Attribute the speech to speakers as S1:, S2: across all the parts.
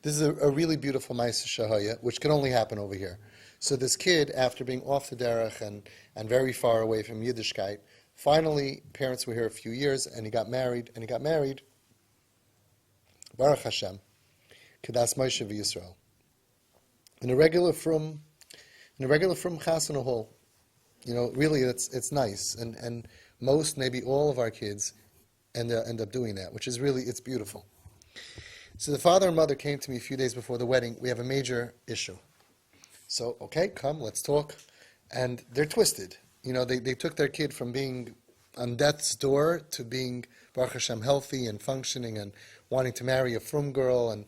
S1: This is a really beautiful Ma'aseh Shahaya, which can only happen over here. So this kid, after being off the derech and very far away from Yiddishkeit, finally, parents were here a few years, and he got married, Baruch Hashem, Kedas Moshe v'Yisrael, in a regular from Chasana Hall. Really, it's nice, and most, maybe all of our kids end up doing that, which is really, it's beautiful. So the father and mother came to me a few days before the wedding. We have a major issue. So, okay, come, let's talk. And they're twisted. They took their kid from being on death's door to being, Baruch Hashem, healthy and functioning and wanting to marry a frum girl and,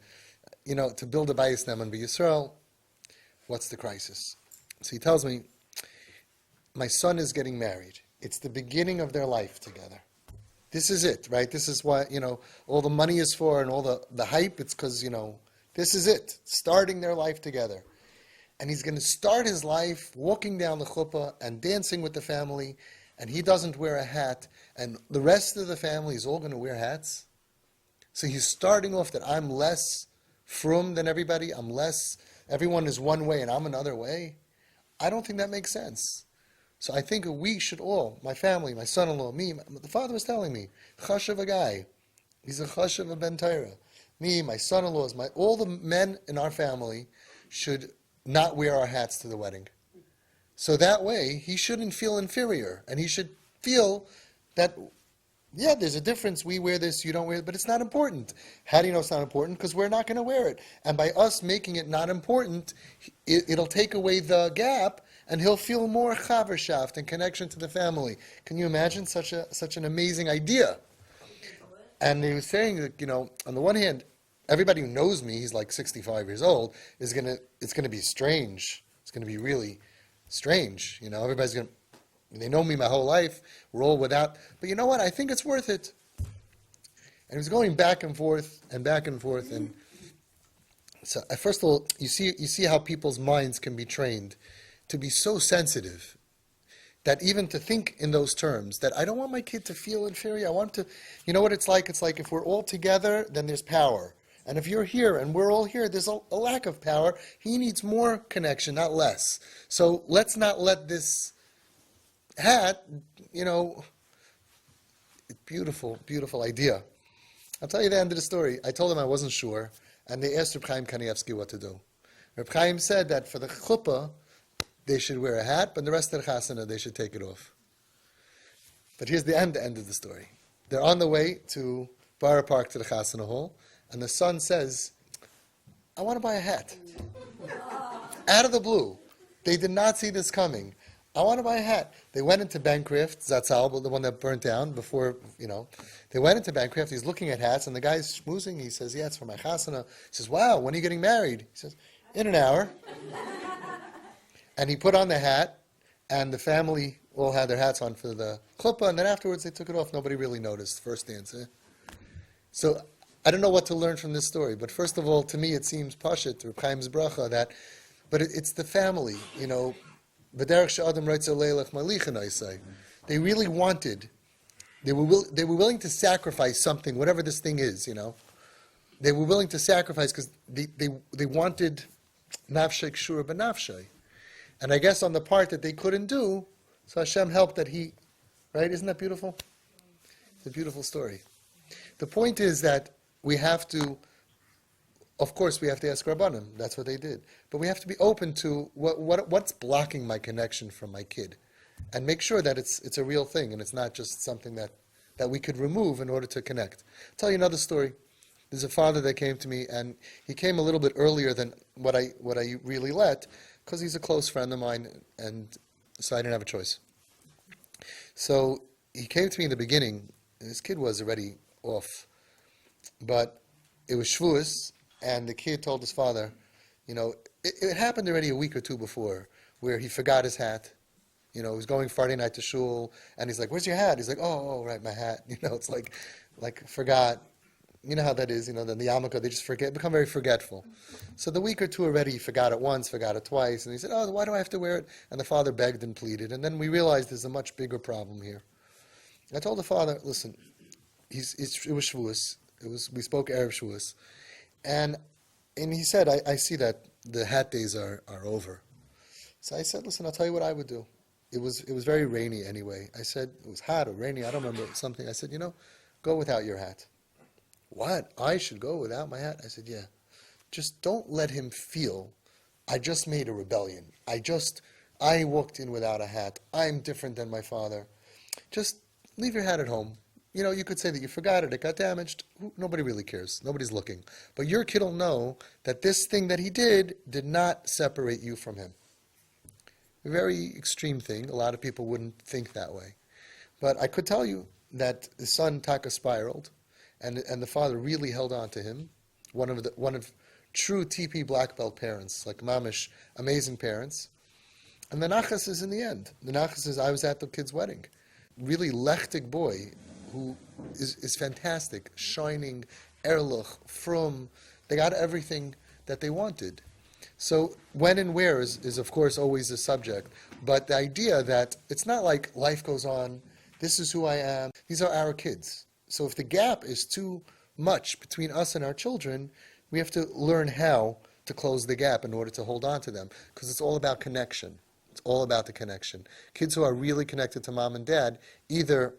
S1: to build a bayis nem and be Yisrael. What's the crisis? So he tells me, my son is getting married. It's the beginning of their life together. This is it, right? This is what, all the money is for and all the hype. It's because, this is it, starting their life together. And he's going to start his life walking down the chuppah and dancing with the family, and he doesn't wear a hat, and the rest of the family is all going to wear hats. So he's starting off that I'm less frum than everybody, everyone is one way and I'm another way. I don't think that makes sense. So I think we should all, my family, my son-in-law, me, the father was telling me, chashav a guy, he's a chashav a ben Torah. Me, my son-in-laws, all the men in our family should not wear our hats to the wedding. So that way, he shouldn't feel inferior, and he should feel that, yeah, there's a difference, we wear this, you don't wear it, but it's not important. How do you know it's not important? Because we're not going to wear it. And by us making it not important, it'll take away the gap, and he'll feel more chavershaft and connection to the family. Can you imagine such an amazing idea? And he was saying that, on the one hand, everybody who knows me, he's like 65 years old, it's gonna be strange. It's gonna be really strange. Everybody's they know me my whole life. We're all without, but you know what? I think it's worth it. And he was going back and forth, and so first of all, you see how people's minds can be trained to be so sensitive that even to think in those terms, that I don't want my kid to feel inferior. I want to, you know what it's like? It's like if we're all together, then there's power. And if you're here and we're all here, there's a lack of power. He needs more connection, not less. So let's not let this hat, beautiful, beautiful idea. I'll tell you the end of the story. I told them I wasn't sure, and they asked Reb Chaim Kanievsky what to do. Reb Chaim said that for the chuppah, they should wear a hat, but the rest of the chasana, they should take it off. But here's the end of the story. They're on the way to Borough Park to the chasana hall, and the son says, I want to buy a hat. Out of the blue. They did not see this coming. I want to buy a hat. They went into Bancroft, Zatzal, the one that burnt down before, They went into Bancroft. He's looking at hats, and the guy's schmoozing. He says, yeah, it's for my chasana. He says, wow, when are you getting married? He says, in an hour. And he put on the hat, and the family all had their hats on for the chuppah, and then afterwards they took it off. Nobody really noticed. First dance. So I don't know what to learn from this story, but first of all, to me it seems pashut, Reb Chaim's bracha, but it's the family, V'derech she'adam reitzeh leilech malichin, I say. They really wanted, they were willing to sacrifice something, whatever this thing is, They were willing to sacrifice because they wanted nafshay kshura b'nafshay. And I guess on the part that they couldn't do, so Hashem helped that right? Isn't that beautiful? It's a beautiful story. The point is that we have to, of course, we have to ask Rabbanim. That's what they did. But we have to be open to what's blocking my connection from my kid, and make sure that it's a real thing and it's not just something that we could remove in order to connect. I'll tell you another story. There's a father that came to me, and he came a little bit earlier than what I really let, because he's a close friend of mine, and so I didn't have a choice. So he came to me in the beginning, and his kid was already off, but it was Shavuos, and the kid told his father, it happened already a week or two before, where he forgot his hat. He was going Friday night to shul, and he's like, where's your hat? He's like, oh, right, my hat. It's like forgot. You know how that is, the yarmulke, they just become very forgetful. So the week or two already, he forgot it once, forgot it twice, and he said, oh, why do I have to wear it? And the father begged and pleaded, and then we realized there's a much bigger problem here. I told the father, listen, it was Shavuos, we spoke Erev Shavuos, and And he said, I see that the hat days are over. So I said, listen, I'll tell you what I would do. It was very rainy anyway. I said, it was hot or rainy, I don't remember something. I said, go without your hat. What? I should go without my hat? I said, yeah. Just don't let him feel, I just made a rebellion. I walked in without a hat. I'm different than my father. Just leave your hat at home. You could say that you forgot it got damaged. Nobody really cares. Nobody's looking. But your kid will know that this thing that he did not separate you from him. A very extreme thing. A lot of people wouldn't think that way. But I could tell you that the son Taka spiraled, and the father really held on to him. One of true TP black belt parents, like mamish, amazing parents. And the nachas is in the end. The nachas is, I was at the kid's wedding. Really lechtig boy, who is fantastic, shining, erlich, frum. They got everything that they wanted. So when and where is of course always a subject, but the idea that it's not like life goes on, this is who I am, these are our kids. So if the gap is too much between us and our children, we have to learn how to close the gap in order to hold on to them, because it's all about connection. It's all about the connection. Kids who are really connected to mom and dad either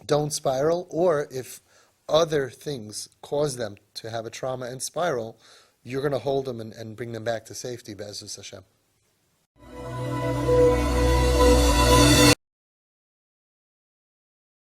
S1: don't spiral, or if other things cause them to have a trauma and spiral, you're going to hold them and bring them back to safety, Be'ezus Hashem.